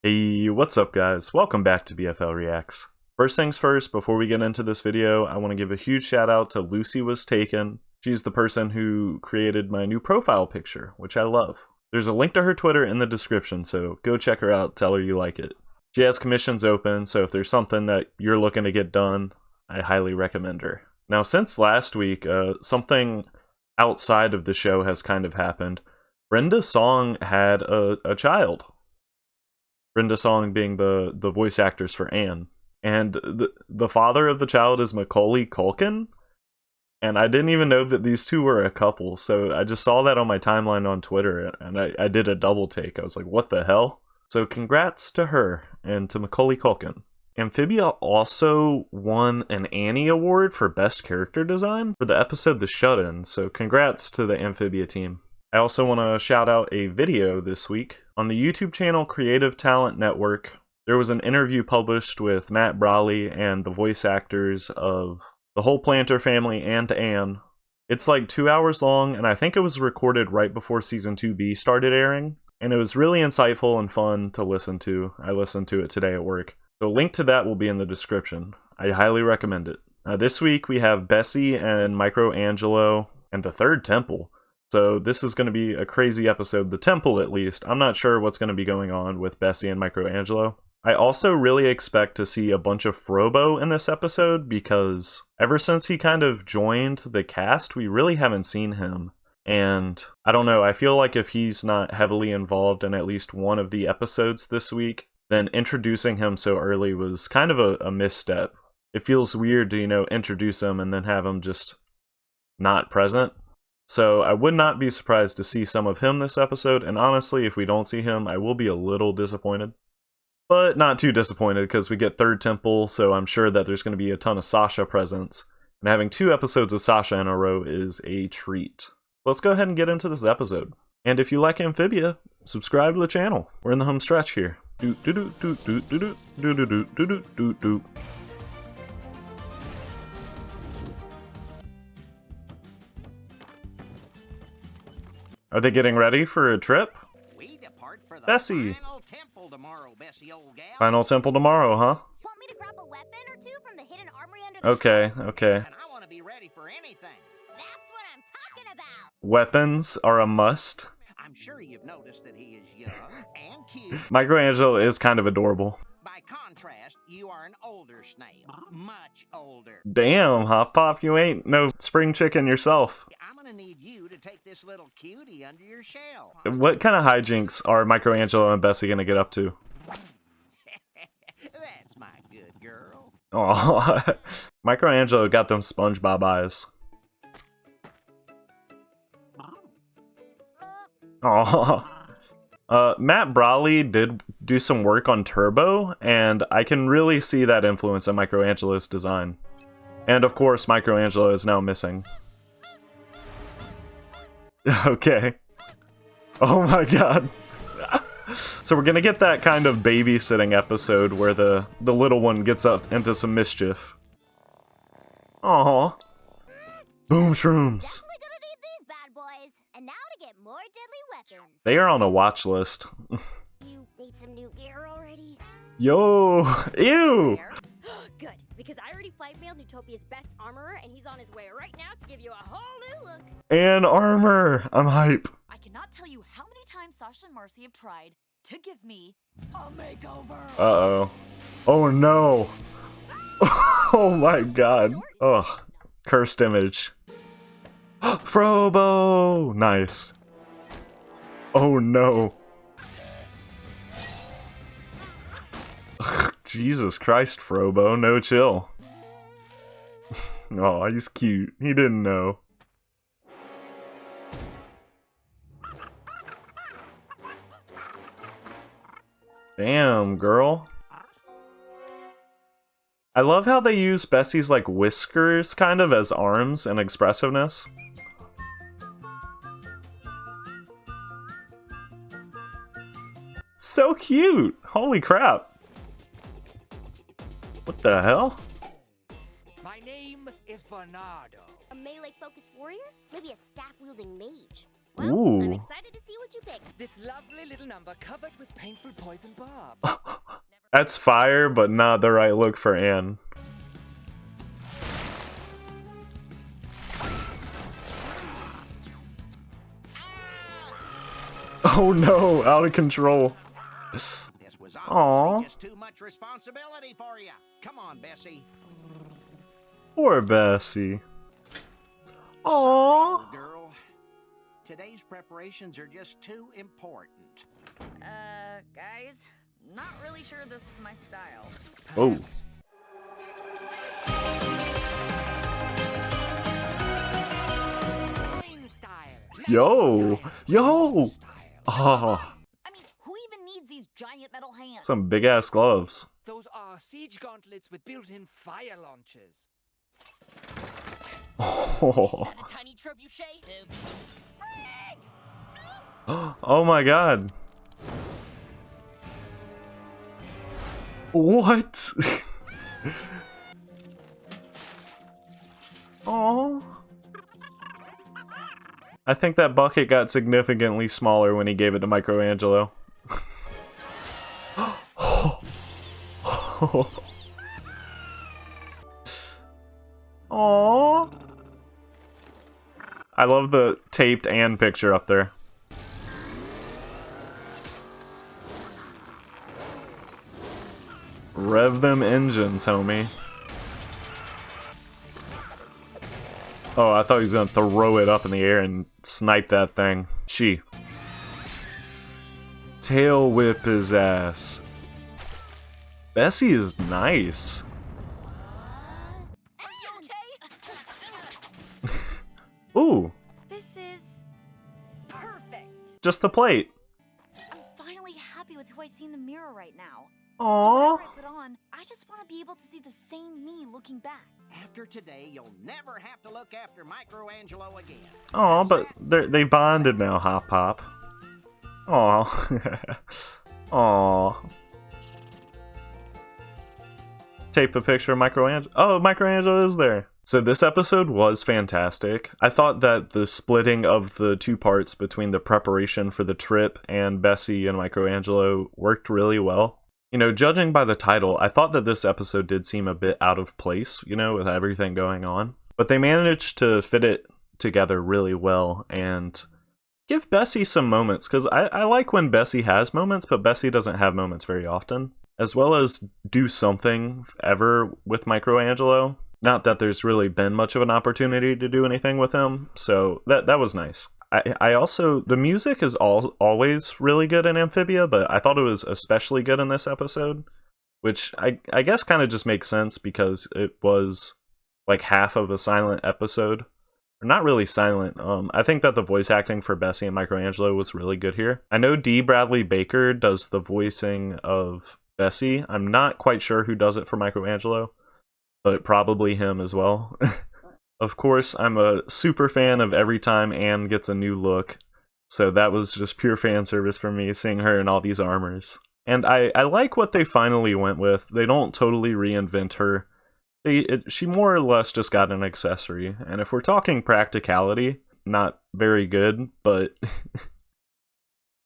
Hey, what's up guys? Welcome back to BFL Reacts. First things first, before we get into this video, I want to give a huge shout out to Lucy Was Taken. She's the person who created my new profile picture, which I love. There's a link to her Twitter in the description, so go check her out, tell her you like it. She has commissions open, so if there's something that you're looking to get done, I highly recommend her. Now, since last week, something outside of the show has kind of happened. Brenda Song had a child. Brenda Song being the voice actors for Anne. And the father of the child is Macaulay Culkin. And I didn't even know that these two were a couple, so I just saw that on my timeline on Twitter, and I did a double take. I was like, what the hell? So congrats to her, and to Macaulay Culkin. Amphibia also won an Annie Award for Best Character Design for the episode The Shut-In, so congrats to the Amphibia team. I also want to shout out a video this week. On the YouTube channel Creative Talent Network, there was an interview published with Matt Brawley and the voice actors of the whole Plantar family and Anne. It's like 2 hours long, and I think it was recorded right before Season 2B started airing, and it was really insightful and fun to listen to. I listened to it today at work. So a link to that will be in the description. I highly recommend it. This week we have Bessie and MicroAngelo and the Third Temple. So this is going to be a crazy episode, the temple at least. I'm not sure what's going to be going on with Bessie and MicroAngelo. I also really expect to see a bunch of Frobo in this episode because ever since he kind of joined the cast, we really haven't seen him. And I don't know, I feel like if he's not heavily involved in at least one of the episodes this week, then introducing him so early was kind of a misstep. It feels weird to, introduce him and then have him just not present. So I would not be surprised to see some of him this episode, and honestly, if we don't see him, I will be a little disappointed. But not too disappointed, because we get Third Temple, so I'm sure that there's going to be a ton of Sasha presence, and having 2 episodes of Sasha in a row is a treat. Let's go ahead and get into this episode. And if you like Amphibia, subscribe to the channel. We're in the home stretch here. Are they getting ready for a trip? We depart for the Bessie. final temple tomorrow, Bessie, old gal. Final temple tomorrow, huh? Want me to grab a weapon or two from the hidden armory under the Okay, house? okay. And I want to be ready for anything. That's what I'm talking about. Weapons are a must. I'm sure you've noticed that he is young and cute. MicroAngelo is kind of adorable. By contrast, you are an older snail. Much older. Damn, Hop Pop, you ain't no spring chicken yourself. I'm going to need you to take this little cutie under your shell. What kind of hijinks are MicroAngelo and Bessie gonna get up to? That's my good girl. Aw, MicroAngelo got them SpongeBob eyes. Aw. Matt Brawley did do some work on Turbo, and I can really see that influence in MicroAngelo's design. And of course, MicroAngelo is now missing. Okay. Oh my god. So we're gonna get that kind of babysitting episode where the little one gets up into some mischief. Aww. Boom shrooms. Definitely gonna need these bad boys. And now to get more deadly weapons. They are on a watch list. You need some new gear already? Yo! Ew! Good, because I already flight mailed Newtopia's best armorer, and he's on his way right now to give you a whole new look. And armor! I'm hype. I cannot tell you how many times Sasha and Marcy have tried to give me a makeover. Uh-oh. Oh no! Oh my god. Ugh. Cursed image. Frobo! Nice. Oh no. Jesus Christ, Frobo, no chill. Oh, he's cute. He didn't know. Damn, girl. I love how they use Bessie's, like, whiskers, kind of, as arms and expressiveness. So cute! Holy crap. What the hell? My name is Bernardo. A melee-focused warrior? Maybe a staff-wielding mage? Well, Ooh. I'm excited to see what you pick. This lovely little number covered with painful poison barbs. That's fire, but not the right look for Anne. Oh no, out of control. This was Aw. obviously just too much responsibility for you. Come on, Bessie. Poor Bessie. Sorry, Aww. old girl. Today's preparations are just too important. Guys, not really sure this is my style. Oh. Yo. Yo. Oh, I mean, who even needs these giant metal hands? some big ass gloves. Those are siege gauntlets with built-in fire launchers. Oh. A tiny trebuchet. Oh my god. What? Oh. I think that bucket got significantly smaller when he gave it to MicroAngelo. Aww. I love the taped Anne picture up there. Rev them engines, homie. Oh, I thought he was gonna throw it up in the air and snipe that thing. She. Tail whip his ass. Bessie is nice. Are you okay? Ooh, This is perfect. just the plate. I'm finally happy with who I see in the mirror right now. So Aww. whatever I put on, I just want to be able to see the same me looking back. After today, you'll never have to look after MicroAngelo again. Aw, but they bonded now, Hop Pop. Aw. Aw. Tape a picture of MicroAngelo. Oh, MicroAngelo is there. So this episode was fantastic. I thought that the splitting of the two parts between the preparation for the trip and Bessie and MicroAngelo worked really well. You know, judging by the title, I thought that this episode did seem a bit out of place, you know, with everything going on. But they managed to fit it together really well and give Bessie some moments, because I like when Bessie has moments, but Bessie doesn't have moments very often. As well as do something ever with MicroAngelo. Not that there's really been much of an opportunity to do anything with him, so that was nice. I also, the music is always really good in Amphibia, but I thought it was especially good in this episode, which I guess kind of just makes sense because it was like half of a silent episode. Or not really silent. I think that the voice acting for Bessie and MicroAngelo was really good here. I know D. Bradley Baker does the voicing of Bessie. I'm not quite sure who does it for MicroAngelo, but probably him as well. Of course, I'm a super fan of every time Anne gets a new look, so that was just pure fan service for me, seeing her in all these armors. And I like what they finally went with. They don't totally reinvent her. She more or less just got an accessory, and if we're talking practicality, not very good, but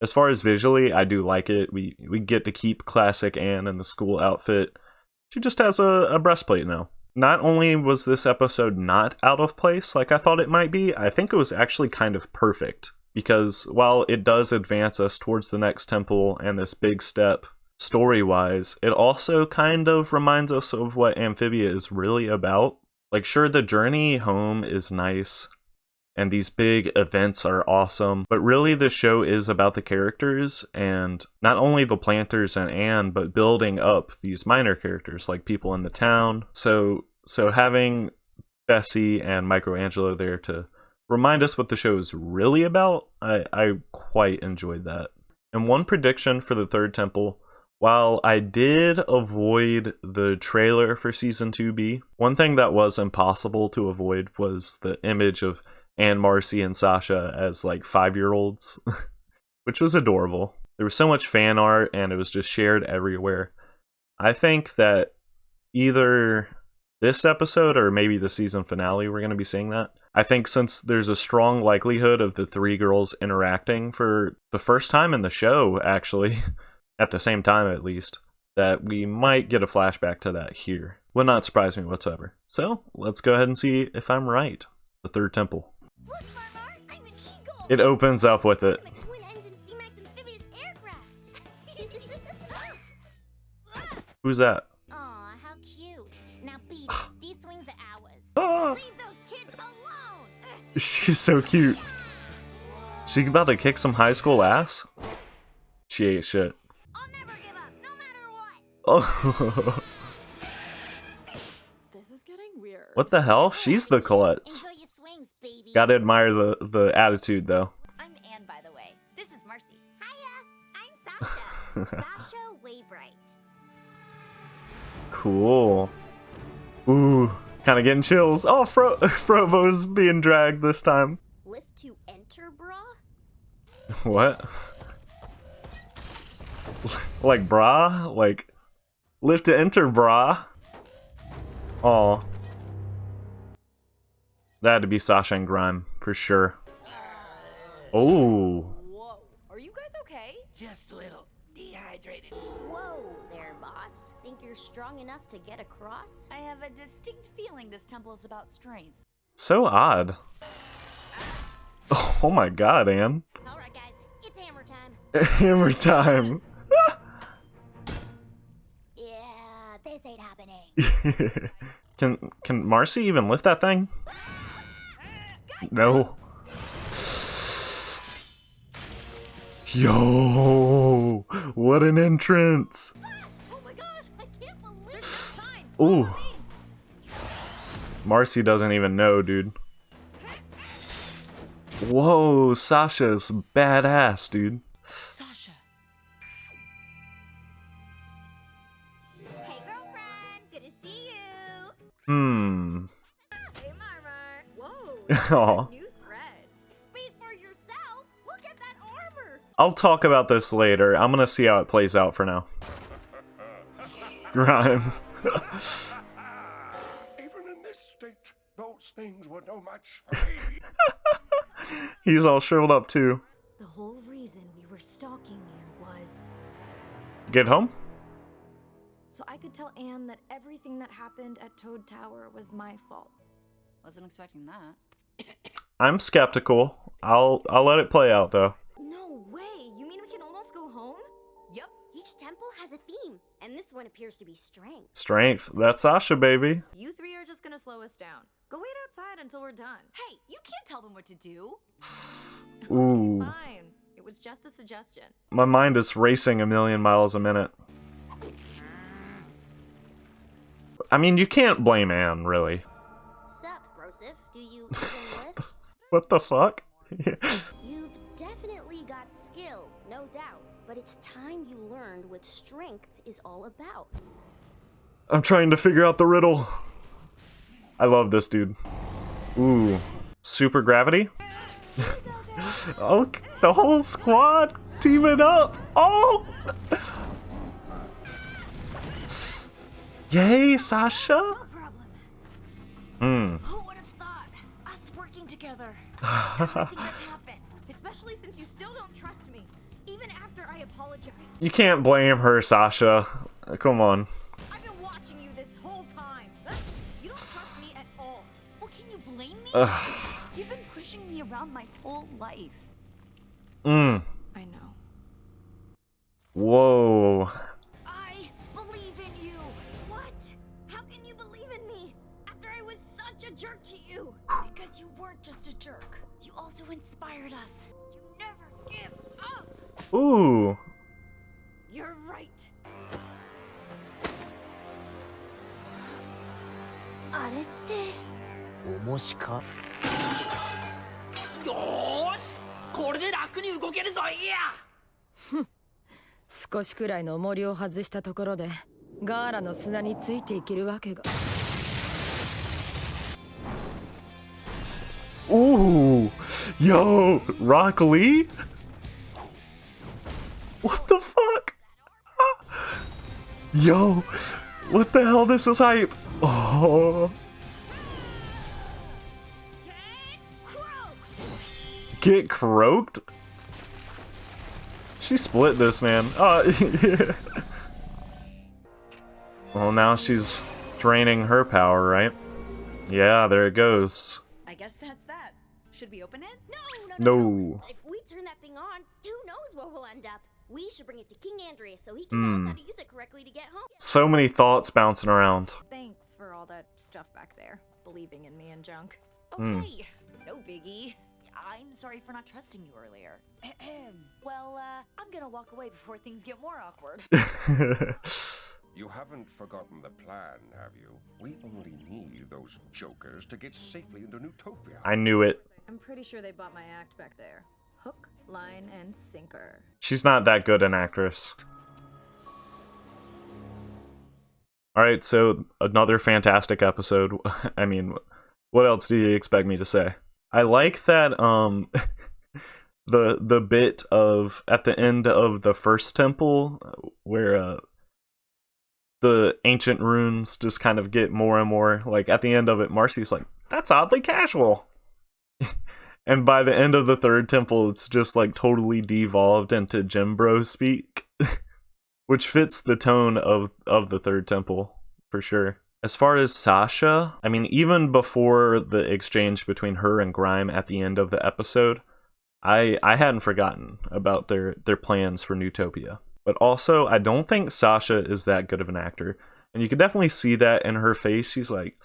as far as visually, I do like it. We get to keep classic Anne in the school outfit. She just has a breastplate now. Not only was this episode not out of place like I thought it might be, I think it was actually kind of perfect. Because while it does advance us towards the next temple and this big step story-wise, it also kind of reminds us of what Amphibia is really about. Like, sure, the journey home is nice, and these big events are awesome, but really the show is about the characters, and not only the Plantars and Anne, but building up these minor characters, like people in the town. So having Bessie and MicroAngelo there to remind us what the show is really about, I quite enjoyed that. And one prediction for the third temple, while I did avoid the trailer for Season 2B, one thing that was impossible to avoid was the image of Anne, Marcy, and Sasha as like 5-year-olds, which was adorable. There was so much fan art and it was just shared everywhere. I think that either this episode or maybe the season finale we're going to be seeing that. I think since there's a strong likelihood of the three girls interacting for the first time in the show, actually, at the same time at least, that we might get a flashback to that here. Would not surprise me whatsoever. So, let's go ahead and see if I'm right. The third temple. Look, Marmar, I'm an eagle. It opens up with it. I'm a twin-engine C-Max Amphibious aircraft. Who's that? Aw, how cute. Now beat it. These swings are ours. Ah, Leave those kids alone. she's so cute. She about to kick some high school ass? She ate shit. I'll never give up, no matter what. Oh. This is getting weird. What the hell? She's the Colette's. Enjoy your swings, baby. Gotta admire the attitude though. I'm Anne, by the way. This is Marcy. Hiya, I'm Sasha. Sasha Waybright. Cool. Ooh, kind of getting chills. Oh, Frobo's being dragged this time. Lift to enter, bra? What? Like bra? Like lift to enter bra? Oh. That had to be Sasha and Grime, for sure. Oh. Whoa. Are you guys okay? Just a little dehydrated. Whoa there, boss. Think you're strong enough to get across? I have a distinct feeling this temple is about strength. So odd. Oh my god, Anne. Alright, guys, it's hammer time. Hammer time. Yeah, this ain't happening. Can Marcy even lift that thing? No. Yo, what an entrance. Oh my gosh, I can't believe this time. Ooh. Marcy doesn't even know, dude. Whoa, Sasha's badass, dude. Sasha. Hey, girlfriend, good to see you. Hey, Marmar. Whoa. Aw. New threads. Speak for yourself. Look at that armor. I'll talk about this later. I'm gonna see how it plays out for now. Grime. Even in this state, those things were no match for me. He's all shriveled up too. The whole reason we were stalking you was Get home? so I could tell Anne that everything that happened at Toad Tower was my fault. Wasn't expecting that. I'm skeptical. I'll let it play out though. No way! You mean we can almost go home? Yep. each temple has a theme, and this one appears to be strength. Strength. That's Sasha, baby. You three are just gonna slow us down. Go wait outside until we're done. Hey, you can't tell them what to do. Ooh. Fine. It was just a suggestion. My mind is racing a million miles a minute. I mean, you can't blame Anne, really. Sup, Brosif? Do you even lift? What the fuck? You've definitely got skill, no doubt. But it's time you learned what strength is all about. I'm trying to figure out the riddle. I love this dude. Ooh. Super gravity? Oh, the whole squad teaming up. Oh! Yay, Sasha! No problem. Hmm. Who would have thought? Us working together. Everything that's happened. Especially since you still don't trust me. Even after I apologized. You can't blame her, Sasha. Come on. I've been watching you this whole time. You don't trust me at all. Well, can you blame me? Ugh. You've been pushing me around my whole life. Mm. I know. Whoa. I believe in you. What? How can you believe in me after I was such a jerk to you? Because you weren't just a jerk. You also inspired us. You never give up. Ooh. You're right. あれって重しかよーしこれで楽に動けるぞいや少しくらいの重りを外したところでガーラの砂についていけるわけが。 Ooh. Yo, Rock Lee? What the fuck? Yo, what the hell? This is hype. Oh. Oh. Get croaked? She split this, man. Oh, well, now she's draining her power, right? Yeah, there it goes. I guess that's that. Should we open it? No. If we turn that thing on, who knows where we'll end up? We should bring it to King Andreas so he can tell us how to use it correctly to get home. So many thoughts bouncing around. Thanks for all that stuff back there. Believing in me and junk. Okay, no biggie. I'm sorry for not trusting you earlier. Well, I'm gonna walk away before things get more awkward. You haven't forgotten the plan, have you? We only need those jokers to get safely into Newtopia. I knew it. I'm pretty sure they bought my act back there. Hook, line, and sinker. She's not that good an actress. Alright, so another fantastic episode. I mean, what else do you expect me to say? I like that the bit of at the end of the first temple where the ancient runes just kind of get more and more, like at the end of it, Marcy's like, that's oddly casual. And by the end of the third temple, it's just like totally devolved into gym bro speak, which fits the tone of the third temple for sure. As far as Sasha, I mean, even before the exchange between her and Grime at the end of the episode, I hadn't forgotten about their plans for Newtopia. But also, I don't think Sasha is that good of an actor. And you can definitely see that in her face. She's like,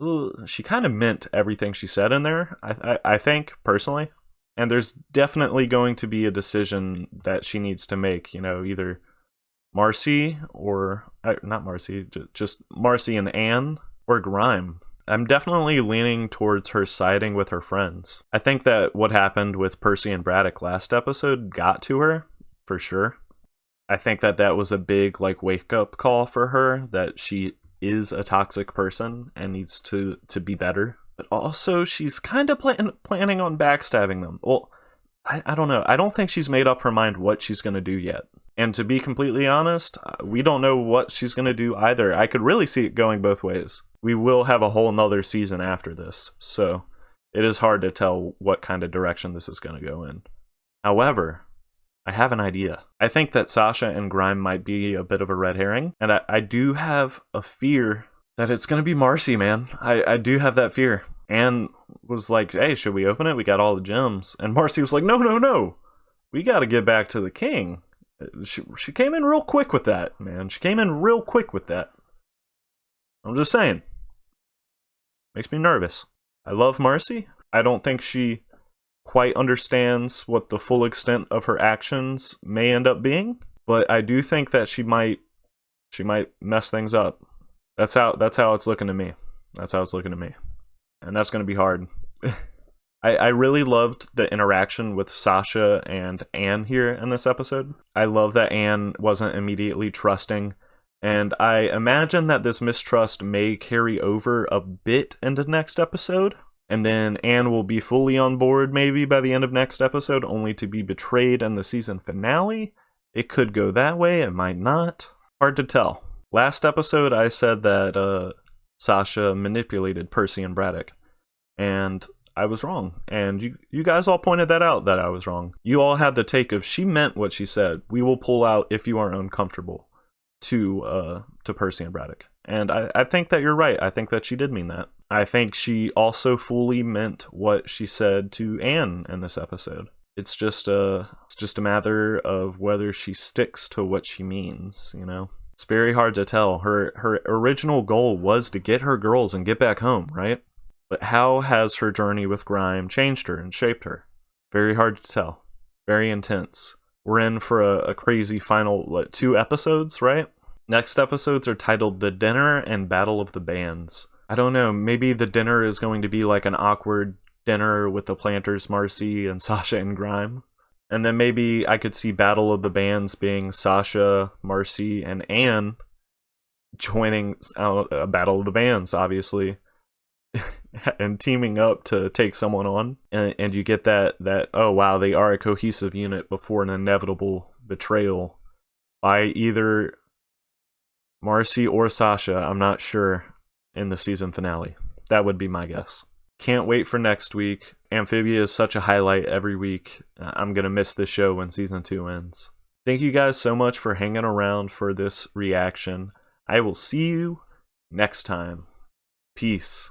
ugh. She kind of meant everything she said in there, I think, personally. And there's definitely going to be a decision that she needs to make, you know, either Marcy or, not Marcy, just Marcy and Anne or Grime. I'm definitely leaning towards her siding with her friends. I think that what happened with Percy and Braddock last episode got to her, for sure. I think that that was a big, like, wake-up call for her, that she is a toxic person and needs to be better. But also, she's kind of planning on backstabbing them. Well, I don't know. I don't think she's made up her mind what she's going to do yet. And to be completely honest, we don't know what she's going to do either. I could really see it going both ways. We will have a whole nother season after this, so it is hard to tell what kind of direction this is going to go in. However, I have an idea. I think that Sasha and Grime might be a bit of a red herring, and I do have a fear that it's going to be Marcy, man. I do have that fear. Anne was like, hey, should we open it? We got all the gems. And Marcy was like, no. We got to get back to the king. She came in real quick with that, man. She came in real quick with that. I'm just saying. Makes me nervous. I love Marcy. I don't think she quite understands what the full extent of her actions may end up being, but I do think that she might mess things up. That's how it's looking to me. That's how it's looking to me. And that's going to be hard. I really loved the interaction with Sasha and Anne here in this episode. I love that Anne wasn't immediately trusting, and I imagine that this mistrust may carry over a bit into next episode, and then Anne will be fully on board maybe by the end of next episode, only to be betrayed in the season finale. It could go that way, it might not. Hard to tell. Last episode I said that Sasha manipulated Percy and Braddock, and I was wrong, and you guys all pointed that out, that I was wrong. You all had the take of, she meant what she said. We will pull out if you are uncomfortable, to Percy and Braddock. And I think that you're right. I think that she did mean that. I think she also fully meant what she said to Anne in this episode. It's just a matter of whether she sticks to what she means, you know? It's very hard to tell. Her original goal was to get her girls and get back home, right? But how has her journey with Grime changed her and shaped her? Very hard to tell. Very intense. We're in for a crazy final 2 episodes, right? Next episodes are titled The Dinner and Battle of the Bands. I don't know, maybe the dinner is going to be like an awkward dinner with the Plantars, Marcy, and Sasha and Grime. And then maybe I could see Battle of the Bands being Sasha, Marcy, and Anne joining a Battle of the Bands, obviously. And teaming up to take someone on, and you get that oh wow, they are a cohesive unit before an inevitable betrayal by either Marcy or Sasha. I'm not sure. in the season finale. That would be my guess. Can't wait for next week. Amphibia is such a highlight every week. I'm going to miss this show when season 2 ends. Thank you guys so much for hanging around for this reaction. I will see you next time. Peace.